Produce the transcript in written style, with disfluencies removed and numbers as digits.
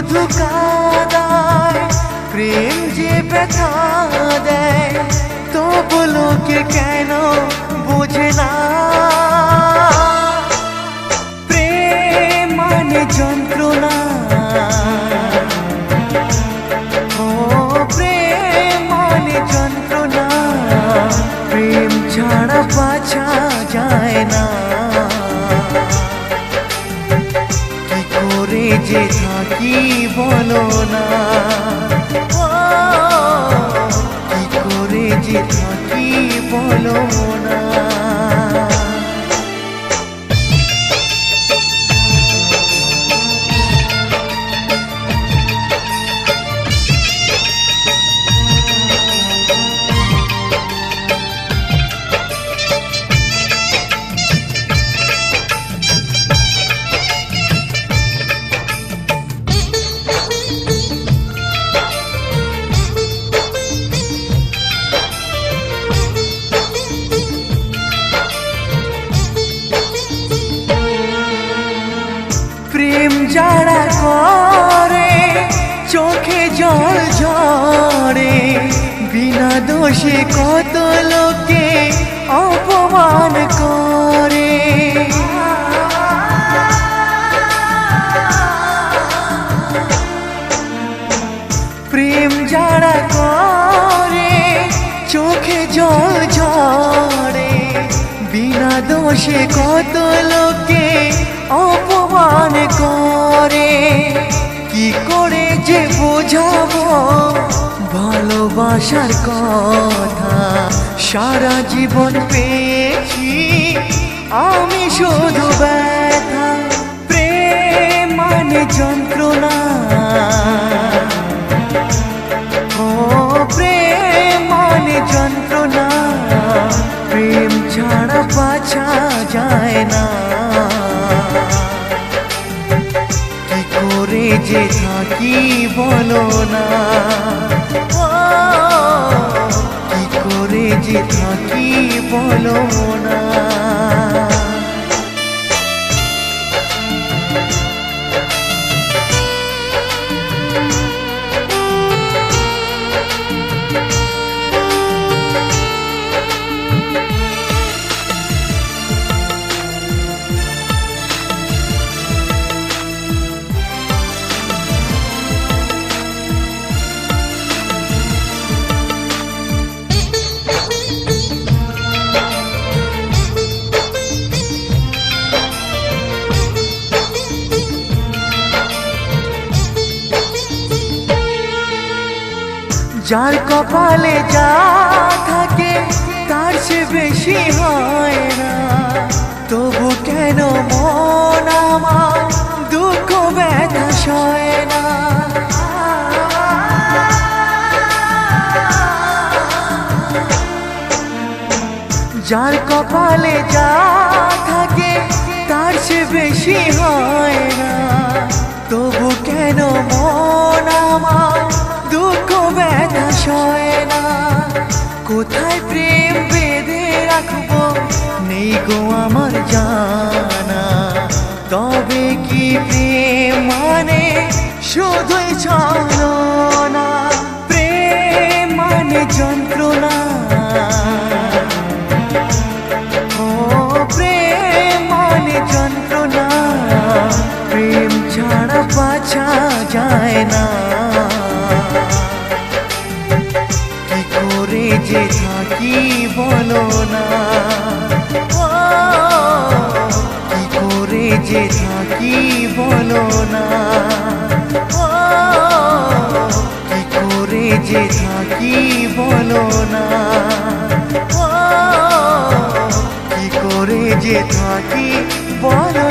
শুধু কাঁদায়, প্রেম যে ব্যথা দেয়, তবু লোকে কেন বোঝে না। প্রেম মানে যন্ত্রণা, ও প্রেম মানে যন্ত্রণা, প্রেম ছাড়া বাঁচা যায় না। কি করে যে থাকি বলো না, কি করে যে থাকি বলো না। প্রেম যারা করে চোখে জল ঝরে, বিনা দোষে কত লোকে অপমান করে। প্রেম যারা করে চোখে জল ঝরে, বিনা দোষে কত লোকে অপমান করে। কি করে যে বোঝাবো ভালোবাসার কথা, সারা জীবন পেয়েছি আমি শুধু ব্যথা। প্রেম মানে যন্ত্রণা, ও প্রেম মানে যন্ত্রণা, প্রেম ছাড়া বাঁচা যায় না। কি করে যে থাকি বলো না, কি করে যে থাকি বলো না। যার কপালে যা থাকে তার সে বেশি হয় না, তবু কেন মন আমার দুঃখ ব্যথা সয় না। যার কপালে যা থাকে তার সে বেশি হয় না, তবু কেন মন আমার দুঃখ ব্যথা সয় না। কোথায় প্রেম বেঁধে রাখবো নেই গো আমার জানা, তবে কি প্রেম মানে শুধুই ছলনা। প্রেম মানে যন্ত্রণা, ও প্রেম মানে যন্ত্রণা, প্রেম ছাড়া বাঁচা যায় না। কি করে যে থাকি বলো না, কি করে যে থাকি বলো না, কি করে যে থাকি বলো না, কি করে যে থাকি বলো